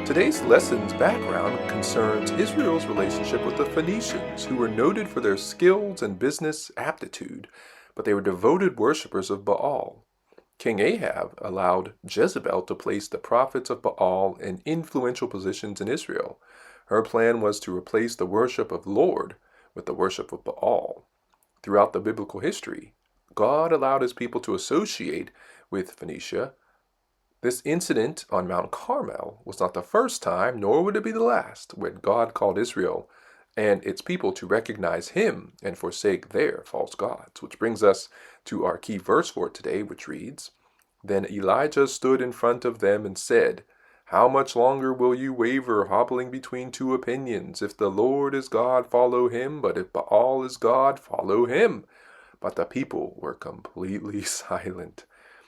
Today's lesson's background concerns Israel's relationship with the Phoenicians, who were noted for their skills and business aptitude, but they were devoted worshippers of Baal. King Ahab allowed Jezebel to place the prophets of Baal in influential positions in Israel. Her plan was to replace the worship of Lord with the worship of Baal. Throughout the biblical history, God allowed his people to associate with Phoenicia. This incident on Mount Carmel was not the first time, nor would it be the last, when God called Israel and its people to recognize him and forsake their false gods. Which brings us to our key verse for today, which reads, "Then Elijah stood in front of them and said, 'How much longer will you waver, hobbling between two opinions? If the Lord is God, follow him, but if Baal is God, follow him.' But the people were completely silent."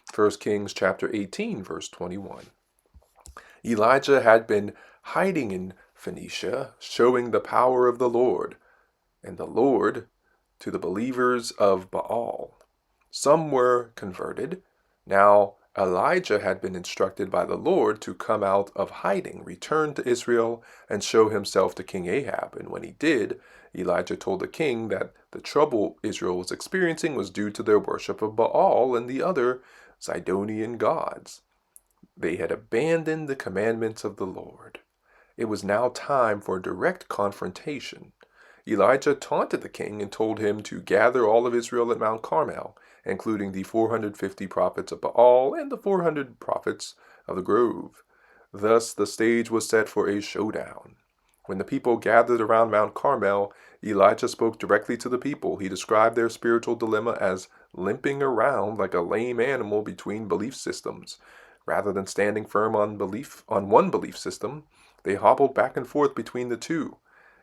1 Kings chapter 18, verse 21. Elijah had been hiding in Phoenicia, showing the power of the Lord, and the Lord to the believers of Baal. Some were converted. Now Elijah had been instructed by the Lord to come out of hiding, return to Israel, and show himself to King Ahab. And when he did, Elijah told the king that the trouble Israel was experiencing was due to their worship of Baal and the other Zidonian gods. They had abandoned the commandments of the Lord. It was now time for direct confrontation. Elijah taunted the king and told him to gather all of Israel at Mount Carmel, including the 450 prophets of Baal and the 400 prophets of the grove. Thus the stage was set for a showdown. When the people gathered around Mount Carmel, Elijah spoke directly to the people. He described their spiritual dilemma as limping around like a lame animal between belief systems. Rather than standing firm on one belief system, they hobbled back and forth between the two.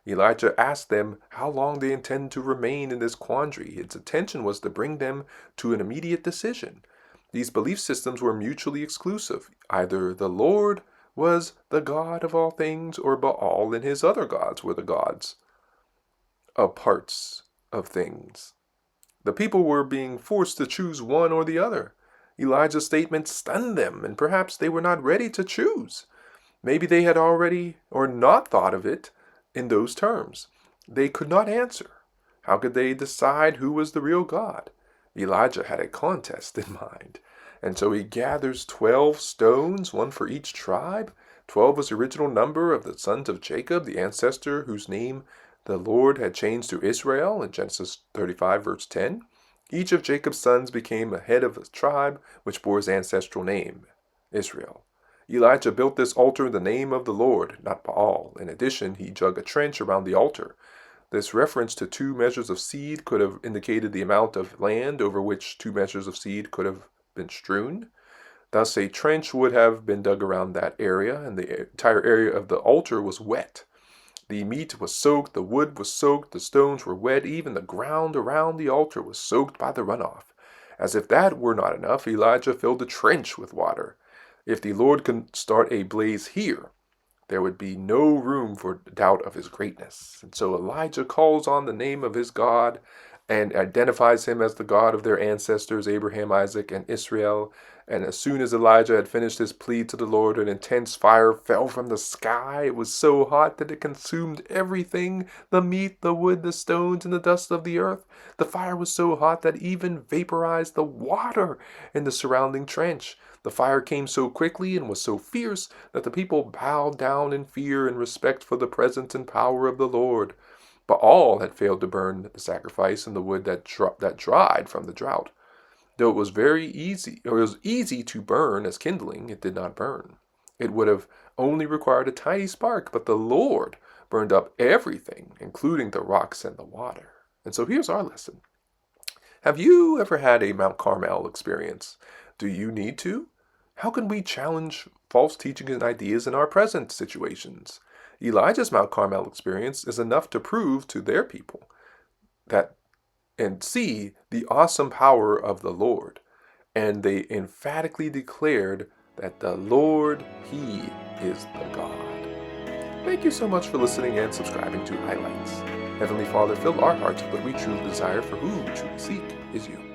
Elijah asked them how long they intend to remain in this quandary. His intention was to bring them to an immediate decision. These belief systems were mutually exclusive. Either the Lord was the God of all things, or Baal and his other gods were the gods of parts of things. The people were being forced to choose one or the other. Elijah's statement stunned them, and perhaps they were not ready to choose. Maybe they had already or not thought of it in those terms. They could not answer. How could they decide who was the real God? Elijah had a contest in mind. And so he gathers 12 stones, one for each tribe. 12 was the original number of the sons of Jacob, the ancestor whose name the Lord had changed to Israel in Genesis 35, verse 10. Each of Jacob's sons became a head of a tribe which bore his ancestral name, Israel. Elijah built this altar in the name of the Lord, not Baal. In addition, he dug a trench around the altar. This reference to 2 measures of seed could have indicated the amount of land over which 2 measures of seed could have been strewn. Thus, a trench would have been dug around that area, and the entire area of the altar was wet. The meat was soaked, the wood was soaked, the stones were wet, even the ground around the altar was soaked by the runoff. As if that were not enough, Elijah filled the trench with water. If the Lord could start a blaze here, there would be no room for doubt of his greatness. And so Elijah calls on the name of his God and identifies him as the God of their ancestors, Abraham, Isaac, and Israel. And as soon as Elijah had finished his plea to the Lord, an intense fire fell from the sky. It was so hot that it consumed everything, the meat, the wood, the stones, and the dust of the earth. The fire was so hot that it even vaporized the water in the surrounding trench. The fire came so quickly and was so fierce that the people bowed down in fear and respect for the presence and power of the Lord. Baal had failed to burn the sacrifice and the wood that dried from the drought. Though it was easy to burn as kindling, it did not burn. It would have only required a tiny spark, but the Lord burned up everything, including the rocks and the water. And so here's our lesson. Have you ever had a Mount Carmel experience? Do you need to? How can we challenge false teachings and ideas in our present situations? Elijah's Mount Carmel experience is enough to prove to their people that and see the awesome power of the Lord. And they emphatically declared that the Lord, He is the God. Thank you so much for listening and subscribing to iLights. Heavenly Father, fill our hearts with what we truly desire, for who we truly seek is you.